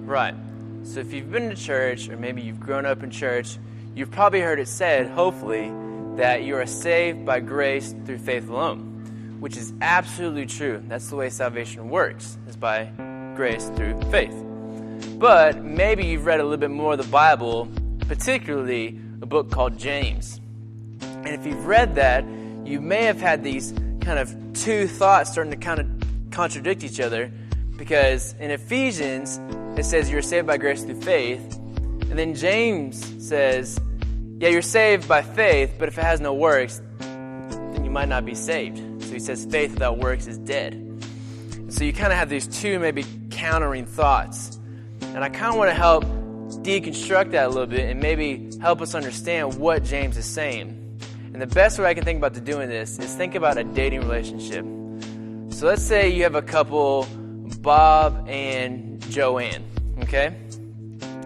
Right. So if you've been to church, or maybe you've grown up in church, you've probably heard it said, hopefully, that you are saved by grace through faith alone, which is absolutely true. That's the way salvation works, is by grace through faith. But maybe you've read a little bit more of the Bible, particularly a book called James. And if you've read that, you may have had these kind of two thoughts starting to kind of contradict each other, because in Ephesians, it says you're saved by grace through faith, and then James says, yeah, you're saved by faith, but if it has no works, then you might not be saved. So he says faith without works is dead. And so you kind of have these two maybe countering thoughts. And I kind of want to help deconstruct that a little bit and maybe help us understand what James is saying. And the best way I can think about doing this is think about a dating relationship. So let's say you have a couple, Bob and Joanne, okay?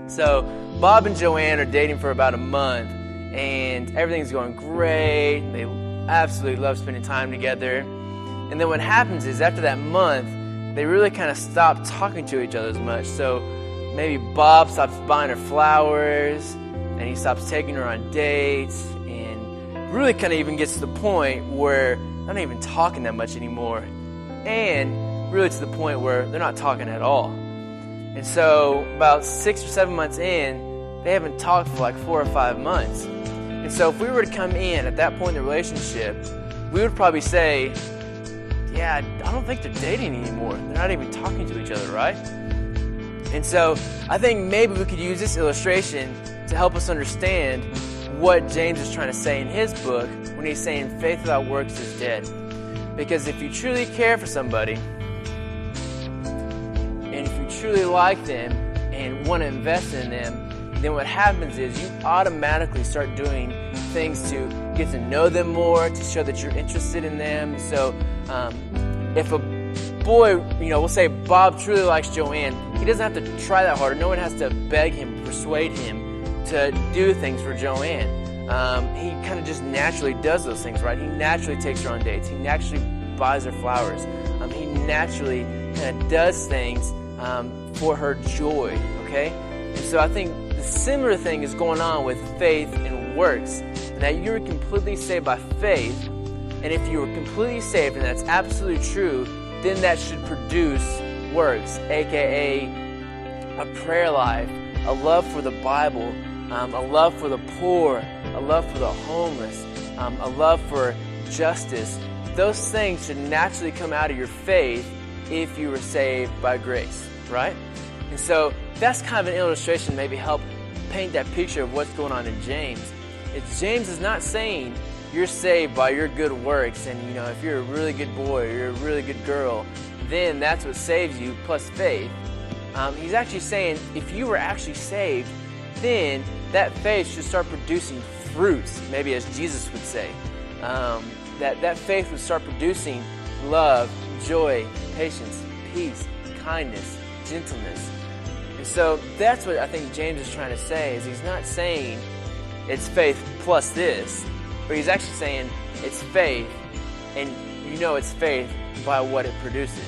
So Bob and Joanne are dating for about a month, and everything's going great. They absolutely love spending time together. And then what happens is after that month, they really kind of stop talking to each other as much. So maybe Bob stops buying her flowers, and he stops taking her on dates, and really kind of even gets to the point where they're not even talking that much anymore. And really to the point where they're not talking at all. And so about 6 or 7 months in, they haven't talked for like 4 or 5 months. And so if we were to come in at that point in the relationship, we would probably say, yeah, I don't think they're dating anymore. They're not even talking to each other, right? And so I think maybe we could use this illustration to help us understand what James is trying to say in his book when he's saying faith without works is dead. Because if you truly care for somebody, and if you truly like them and want to invest in them, then what happens is you automatically start doing things to get to know them more, to show that you're interested in them. So if a boy, we'll say Bob truly likes Joanne, he doesn't have to try that hard. No one has to beg him, persuade him to do things for Joanne. He kind of just naturally does those things, right? He naturally takes her on dates. He naturally buys her flowers. He naturally kind of does things for her joy, okay? And so I think the similar thing is going on with faith and works, and that you're completely saved by faith. And if you were completely saved, and that's absolutely true, then that should produce works, aka a prayer life, a love for the Bible, a love for the poor, a love for the homeless, a love for justice. Those things should naturally come out of your faith if you were saved by grace, right? And so that's kind of an illustration to maybe help paint that picture of what's going on in James. James is not saying you're saved by your good works, and if you're a really good boy or you're a really good girl, then that's what saves you plus faith. He's actually saying if you were actually saved, then that faith should start producing fruits, maybe as Jesus would say. That faith would start producing love, joy, patience, peace, kindness, gentleness. And so that's what I think James is trying to say, is he's not saying it's faith plus this, but he's actually saying it's faith, and it's faith by what it produces.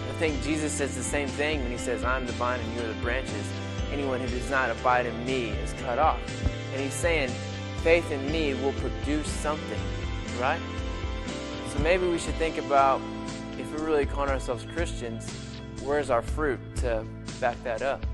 I think Jesus says the same thing when he says, I'm the vine and you are the branches. Anyone who does not abide in me is cut off. And he's saying faith in me will produce something, right? So maybe we should think about, if we're really calling ourselves Christians, where's our fruit to back that up?